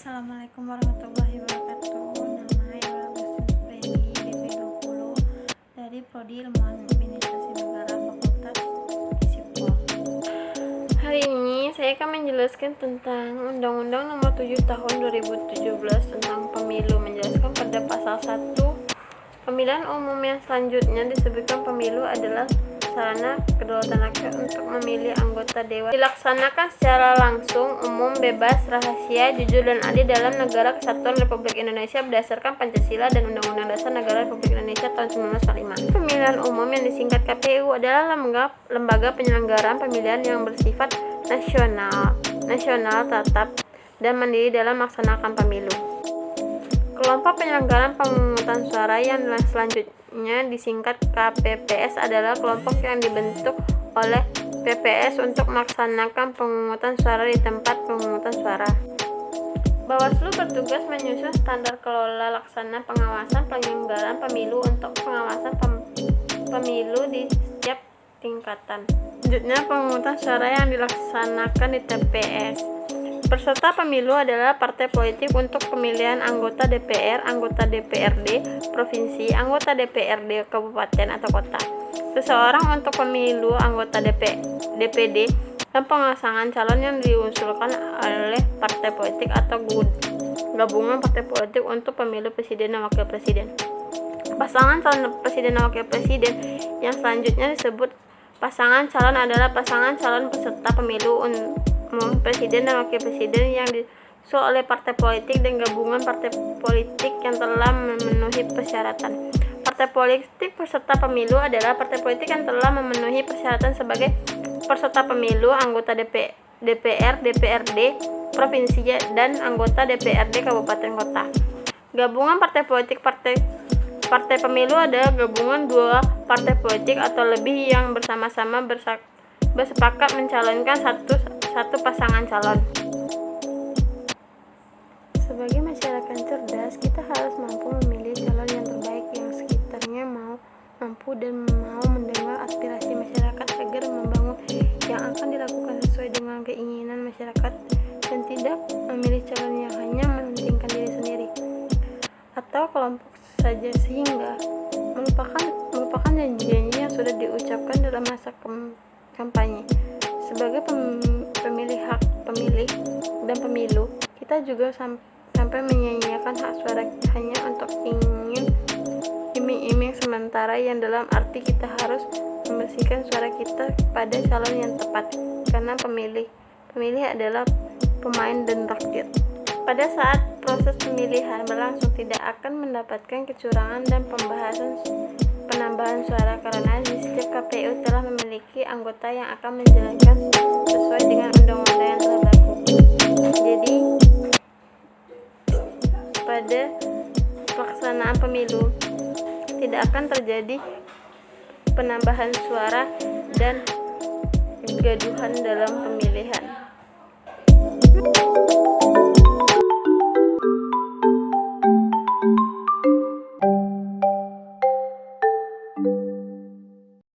Assalamualaikum warahmatullahi wabarakatuh. Nama Yola Agustin Preni, DP20 dari Prodi Ilmuwan Administrasi Negara Fakultas Fisipol. Hari ini saya akan menjelaskan tentang Undang-Undang Nomor 7 Tahun 2017 tentang Pemilu, menjelaskan pada pasal 1 pemilihan umum yang selanjutnya disebutkan pemilu adalah sarana kedaulatan rakyat untuk memilih anggota dewan dilaksanakan secara langsung, umum, bebas, rahasia, jujur, dan adil dalam negara kesatuan Republik Indonesia berdasarkan Pancasila dan Undang-Undang Dasar Negara Republik Indonesia tahun 1945. Pemilihan umum yang disingkat KPU adalah lembaga penyelenggaraan pemilihan yang bersifat nasional, tetap, dan mandiri dalam melaksanakan pemilu. Kelompok penyelenggaraan pemungutan suara yang selanjutnya disingkat KPPS adalah kelompok yang dibentuk oleh PPS untuk melaksanakan pemungutan suara di tempat pemungutan suara. Bawaslu bertugas menyusun standar kelola laksana pengawasan penyelenggaraan pemilu untuk pengawasan pemilu di setiap tingkatan. Selanjutnya, pemungutan suara yang dilaksanakan di TPS. Peserta pemilu adalah partai politik untuk pemilihan anggota DPR, anggota DPRD provinsi, anggota DPRD kabupaten atau kota. Seseorang untuk pemilu anggota DPD dan pemasangan calon yang diusulkan oleh partai politik atau gabungan partai politik untuk pemilu presiden dan wakil presiden. Pasangan calon presiden dan wakil presiden yang selanjutnya disebut pasangan calon adalah pasangan calon peserta pemilu umum presiden dan wakil presiden yang diusul oleh partai politik dan gabungan partai politik yang telah memenuhi persyaratan. Partai politik peserta pemilu adalah partai politik yang telah memenuhi persyaratan sebagai peserta pemilu, anggota DPR, DPRD provinsi dan anggota DPRD kabupaten kota. Gabungan partai politik Partai pemilu adalah gabungan dua partai politik atau lebih yang bersama-sama bersepakat mencalonkan satu pasangan calon. Sebagai masyarakat cerdas, kita harus mampu memilih calon yang terbaik yang sekitarnya mampu dan mau mendengar aspirasi masyarakat agar membangun yang akan dilakukan sesuai dengan keinginan masyarakat dan tidak memilih calon yang hanya mementingkan diri sendiri atau kelompok saja sehingga melupakan janji-janji yang sudah diucapkan dalam masa kampanye. Sebagai pemilih hak pemilih dan pemilu, kita juga sampai menyanyiakan hak suara hanya untuk ingin iming-iming sementara yang dalam arti kita harus membersihkan suara kita pada calon yang tepat karena pemilih adalah pemain dan rakyat. Pada saat proses pemilihan berlangsung tidak akan mendapatkan kecurangan dan penambahan suara karena di setiap KPU telah memiliki anggota yang akan menjalankan sesuai dengan undang-undang yang telah berlaku. Jadi pada pelaksanaan pemilu tidak akan terjadi penambahan suara dan kegaduhan dalam pemilihan.